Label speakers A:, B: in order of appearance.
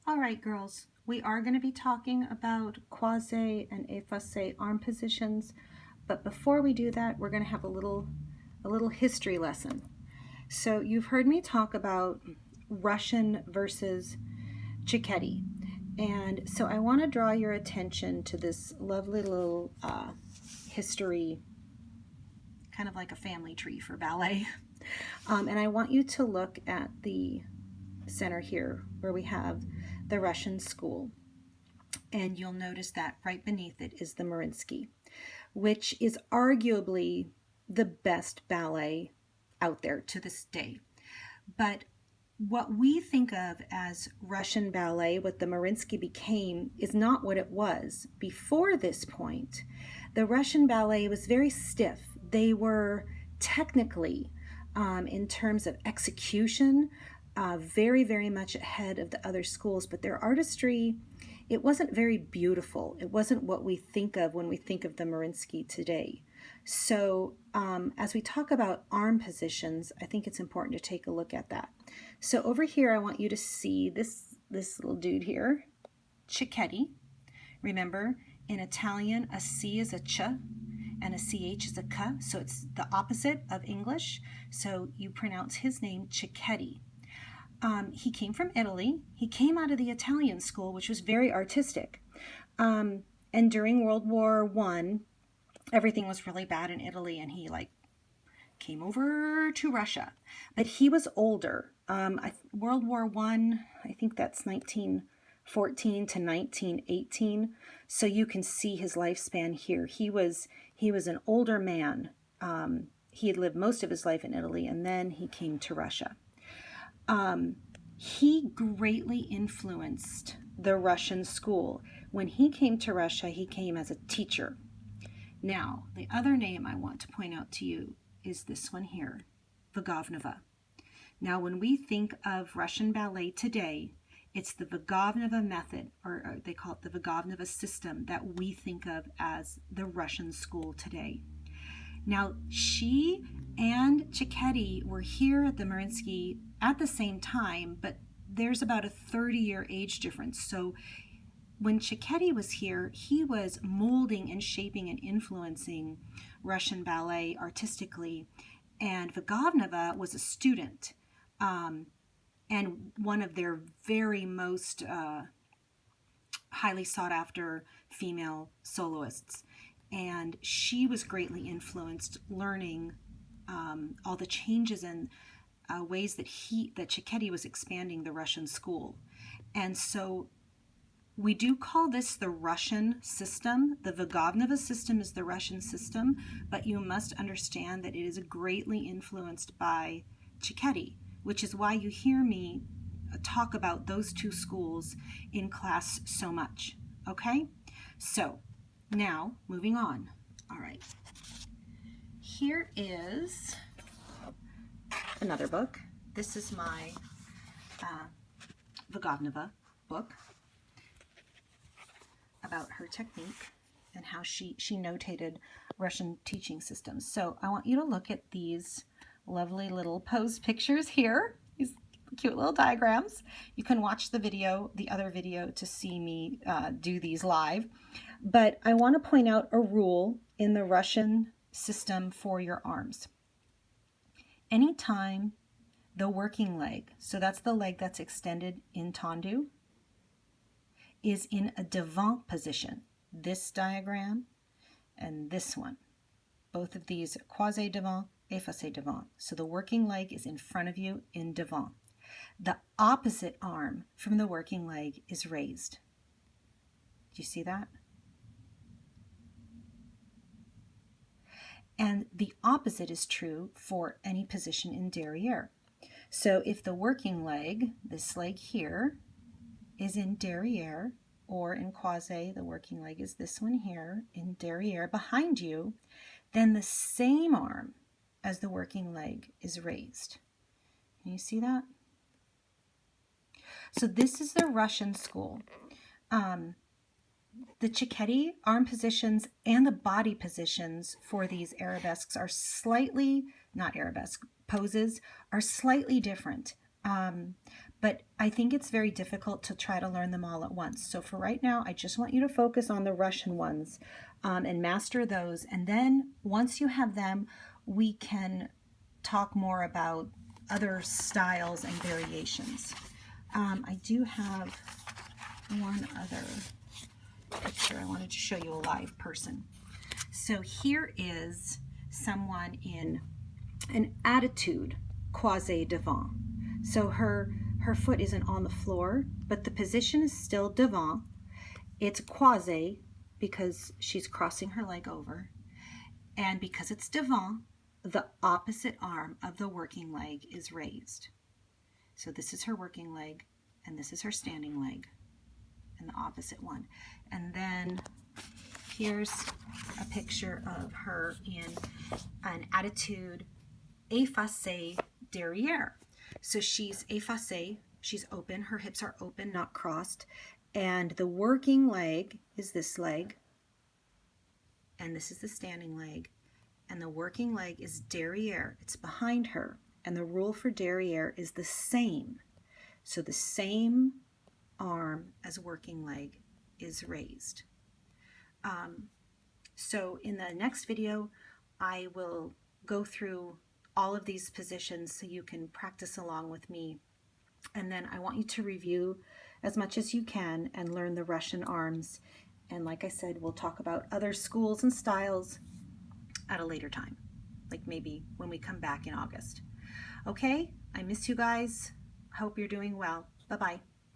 A: All right, girls, we are going to be talking about croise and efface arm positions, but before we do that, we're going to have a little history lesson. So you've heard me talk about Russian versus Cicchetti, and so I want to draw your attention to this lovely little history, kind of like a family tree for ballet. And I want you to look at the center here where we have the Russian school. And you'll notice that right beneath it is the Mariinsky, which is arguably the best ballet out there to this day. But what we think of as Russian ballet, what the Mariinsky became, is not what it was. Before this point, the Russian ballet was very stiff. They were technically, in terms of execution, very, very much ahead of the other schools, but their artistry, it wasn't very beautiful. It wasn't what we think of when we think of the Mariinsky today. So as we talk about arm positions, I think it's important to take a look at that. So over here, I want you to see this little dude here, Cicchetti. Remember, in Italian, a C is a ch and a CH is a k, so it's the opposite of English. So you pronounce his name Cicchetti. He came from Italy. He came out of the Italian school, which was very artistic. And during World War I, everything was really bad in Italy, and he came over to Russia. But he was older. World War I think that's 1914 to 1918. So you can see his lifespan here. He was an older man. He had lived most of his life in Italy, and then he came to Russia. He greatly influenced the Russian school. When he came to Russia, he came as a teacher. Now, the other name I want to point out to you is this one here, Vagovnova. Now, when we think of Russian ballet today, it's the Vagovnova method, or they call it the Vagovnova system, that we think of as the Russian school today. Now, she and Cicchetti were here at the Mariinsky at the same time, but there's about a 30-year age difference. So when Cicchetti was here, he was molding and shaping and influencing Russian ballet artistically, and Vagovnova was a student and one of their very most highly sought after female soloists. And she was greatly influenced, learning all the changes and ways that Cicchetti was expanding the Russian school. And so we do call this the Russian system. The Vagovnova system is the Russian system, but you must understand that it is greatly influenced by Cicchetti, which is why you hear me talk about those two schools in class so much. Okay? So now, moving on. All right. Here is another book. This is my Vagovnova book about her technique and how she notated Russian teaching systems. So I want you to look at these lovely little pose pictures here, these cute little diagrams. You can watch the other video to see me do these live. But I want to point out a rule in the Russian system for your arms. Anytime the working leg, so that's the leg that's extended in tendu, is in a devant position, this diagram and this one, both of these croise devant, efface devant. So the working leg is in front of you in devant. The opposite arm from the working leg is raised. Do you see that? And the opposite is true for any position in derriere. So if the working leg, this leg here, is in derriere, or in croise, the working leg is this one here, in derriere behind you, then the same arm as the working leg is raised. Can you see that? So this is the Russian school. The Cicchetti arm positions and the body positions for these arabesques are slightly, not arabesque, poses are slightly different. but I think it's very difficult to try to learn them all at once. So for right now, I just want you to focus on the Russian ones and master those. And then once you have them, we can talk more about other styles and variations. I do have one other picture. I wanted to show you a live person. So here is someone in an attitude croise devant. So her foot isn't on the floor, but the position is still devant. It's croise because she's crossing her leg over. And because it's devant, the opposite arm of the working leg is raised. So this is her working leg, and this is her standing leg, and the opposite one. And then here's a picture of her in an attitude efface derrière. So she's efface, she's open, her hips are open, not crossed, and the working leg is this leg, and this is the standing leg, and the working leg is derrière, it's behind her, and the rule for derrière is the same. So the same arm as working leg is raised. So in the next video, I will go through all of these positions so you can practice along with me. And then I want you to review as much as you can and learn the Russian arms. And like I said, we'll talk about other schools and styles at a later time, like maybe when we come back in August. Okay, I miss you guys. Hope you're doing well. Bye-bye.